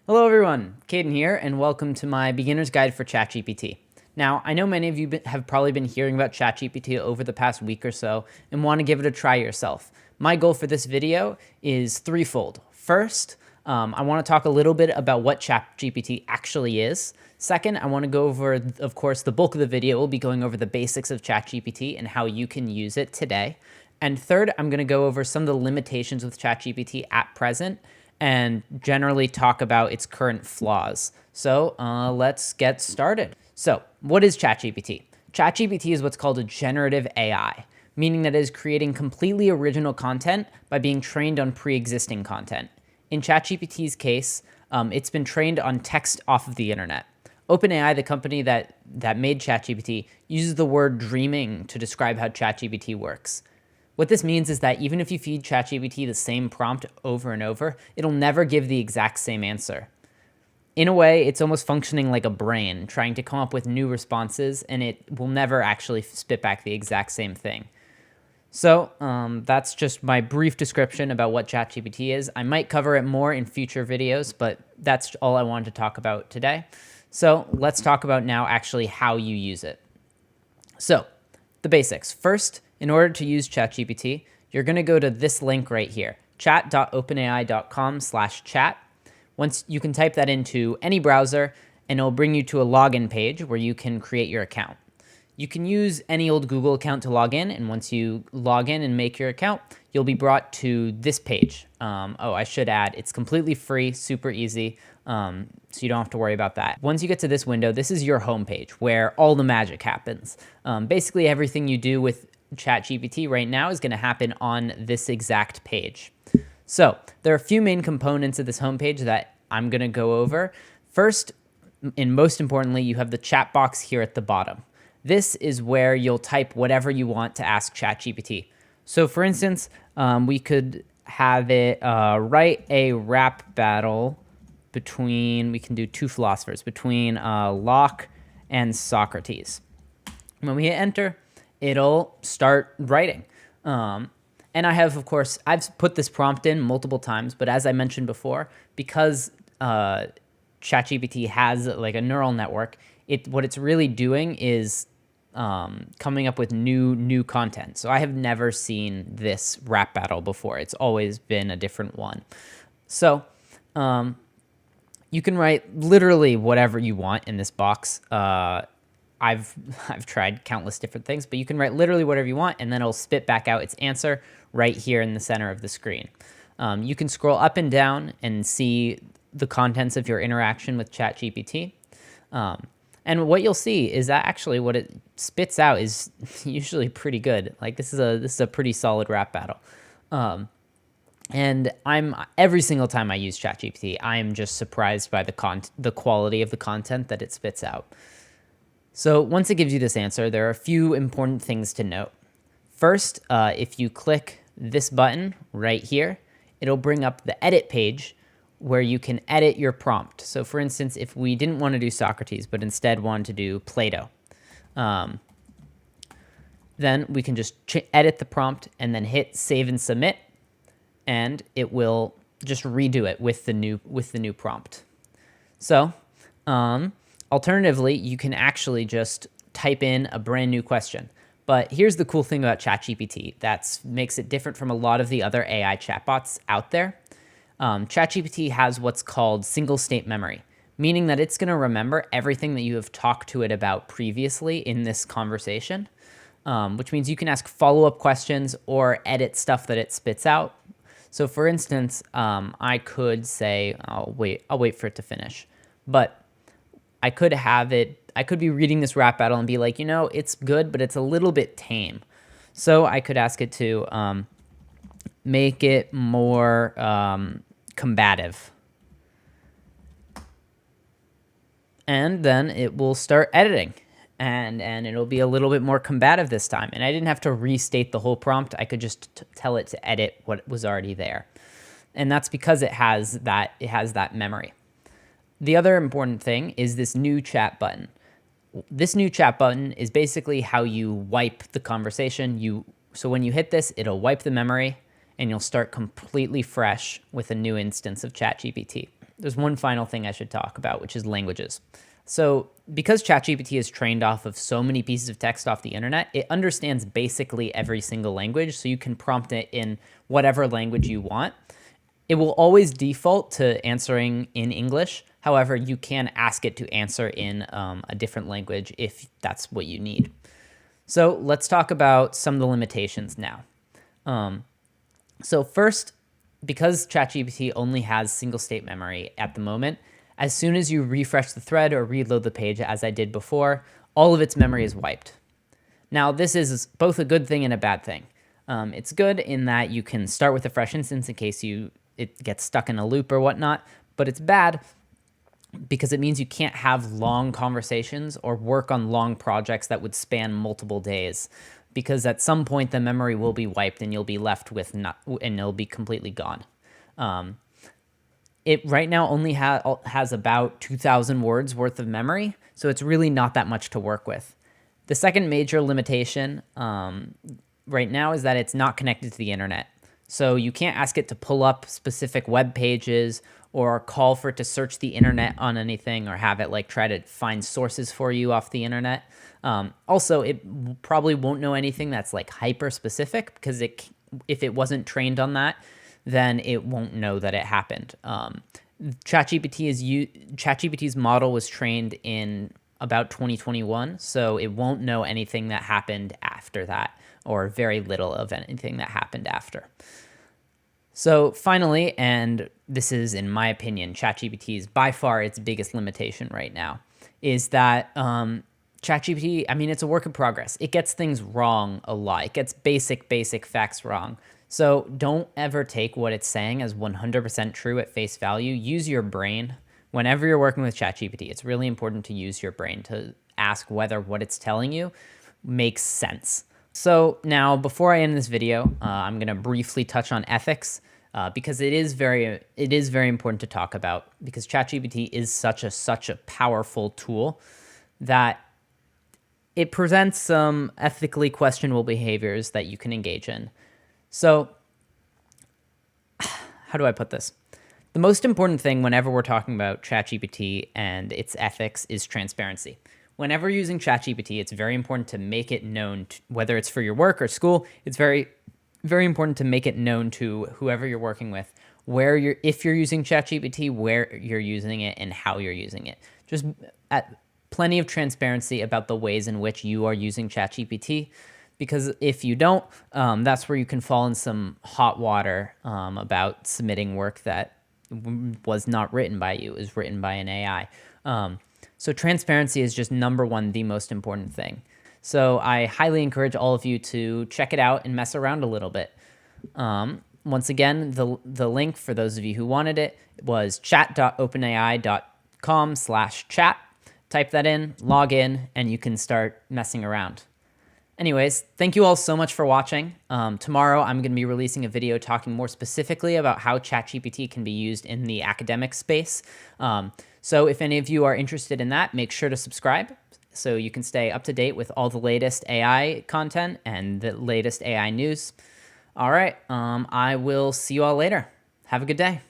Hello everyone, Caden here, and welcome to my beginner's guide for ChatGPT. Now, I know many of you have probably been hearing about ChatGPT over the past week or so and want to give it a try yourself. My goal for this video is threefold. First, I want to talk a little bit about what ChatGPT actually is. Second, I want to go over, of course, the bulk of the video will be going over the basics of ChatGPT and how you can use it today. And third, I'm going to go over some of the limitations with ChatGPT at present and generally talk about its current flaws. So let's get started. So what is ChatGPT? ChatGPT is what's called a generative AI, meaning that it is creating completely original content by being trained on pre-existing content. In ChatGPT's case, it's been trained on text off of the internet. OpenAI, the company that made ChatGPT, uses the word dreaming to describe how ChatGPT works. What this means is that even if you feed ChatGPT the same prompt over and over, it'll never give the exact same answer. In a way, it's almost functioning like a brain, trying to come up with new responses, and it will never actually spit back the exact same thing. So that's just my brief description about what ChatGPT is. I might cover it more in future videos, but that's all I wanted to talk about today. So let's talk about now actually how you use it. So the basics. First, in order to use ChatGPT, you're going to go to this link right here, chat.openai.com/chat. Once you can type that into any browser, and it'll bring you to a login page where you can create your account. You can use any old Google account to log in, and once you log in and make your account, you'll be brought to this page. I should add, it's completely free, super easy, so you don't have to worry about that. Once you get to this window, this is your homepage where all the magic happens. Basically, everything you do with ChatGPT right now is going to happen on this exact page. So there are a few main components of this homepage that I'm going to go over. First, and most importantly, you have the chat box here at the bottom. This is where you'll type whatever you want to ask ChatGPT. So for instance, we could have it write a rap battle between, we can do two philosophers, between Locke and Socrates. When we hit enter, it'll start writing. And I have, of course, I've put this prompt in multiple times, but as I mentioned before, because ChatGPT has like a neural network, what it's really doing is coming up with new content. So I have never seen this rap battle before. It's always been a different one. So you can write literally whatever you want in this box. I've tried countless different things, but you can write literally whatever you want, and then it'll spit back out its answer right here in the center of the screen. You can scroll up and down and see the contents of your interaction with ChatGPT. And what you'll see is that actually what it spits out is usually pretty good. Like this is a pretty solid rap battle. And every single time I use ChatGPT, I am just surprised by the quality of the content that it spits out. So once it gives you this answer, there are a few important things to note. First, if you click this button right here, it'll bring up the edit page where you can edit your prompt. So for instance, if we didn't want to do Socrates, but instead wanted to do Plato, then we can just edit the prompt and then hit save and submit, and it will just redo it with the new prompt. So alternatively, you can actually just type in a brand new question. But here's the cool thing about ChatGPT that makes it different from a lot of the other AI chatbots out there. ChatGPT has what's called single state memory, meaning that it's going to remember everything that you have talked to it about previously in this conversation, which means you can ask follow-up questions or edit stuff that it spits out. So for instance, I could say, I'll wait for it to finish, but I could be reading this rap battle and be like, it's good, but it's a little bit tame. So I could ask it to make it more combative. And then it will start editing, and it'll be a little bit more combative this time. And I didn't have to restate the whole prompt. I could just tell it to edit what was already there. And that's because it has that memory. The other important thing is this new chat button. This new chat button is basically how you wipe the conversation. So when you hit this, it'll wipe the memory, and you'll start completely fresh with a new instance of ChatGPT. there's one final thing I should talk about, which is languages. So because ChatGPT is trained off of so many pieces of text off the internet, it understands basically every single language, so you can prompt it in whatever language you want. It will always default to answering in English. However, you can ask it to answer in a different language if that's what you need. So let's talk about some of the limitations now. So first, because ChatGPT only has single state memory at the moment, as soon as you refresh the thread or reload the page, as I did before, all of its memory is wiped. Now, this is both a good thing and a bad thing. It's good in that you can start with a fresh instance in case it gets stuck in a loop or whatnot, but it's bad because it means you can't have long conversations or work on long projects that would span multiple days, because at some point the memory will be wiped and you'll be left with and it'll be completely gone. It right now only has about 2,000 words worth of memory, so it's really not that much to work with. The second major limitation right now is that it's not connected to the internet. So you can't ask it to pull up specific web pages or call for it to search the internet on anything or have it like try to find sources for you off the internet. Also, it probably won't know anything that's like hyper specific, because if it wasn't trained on that, then it won't know that it happened. ChatGPT's model was trained in about 2021, so it won't know anything that happened after that, or very little of anything that happened after. So finally, and this is, in my opinion, ChatGPT's by far its biggest limitation right now, is that ChatGPT, I mean, it's a work in progress. It gets things wrong a lot. It gets basic facts wrong. So don't ever take what it's saying as 100% true at face value. Use your brain. Whenever you're working with ChatGPT, it's really important to use your brain to ask whether what it's telling you makes sense. So now, before I end this video, I'm going to briefly touch on ethics, because it is very important to talk about, because ChatGPT is such a powerful tool that it presents some ethically questionable behaviors that you can engage in. So how do I put this? The most important thing whenever we're talking about ChatGPT and its ethics is transparency. Whenever you're using ChatGPT, it's very important to make it known, whether it's for your work or school, it's very important to make it known to whoever you're working with, if you're using ChatGPT, where you're using it and how you're using it. Just plenty of transparency about the ways in which you are using ChatGPT, because if you don't, that's where you can fall in some hot water about submitting work that was not written by you, is written by an AI. So transparency is just number one, the most important thing. So I highly encourage all of you to check it out and mess around a little bit. Once again, the link for those of you who wanted it was chat.openai.com/chat. Type that in, log in, and you can start messing around. Anyways, thank you all so much for watching. Tomorrow, I'm going to be releasing a video talking more specifically about how ChatGPT can be used in the academic space. So if any of you are interested in that, make sure to subscribe so you can stay up to date with all the latest AI content and the latest AI news. All right, I will see you all later. Have a good day.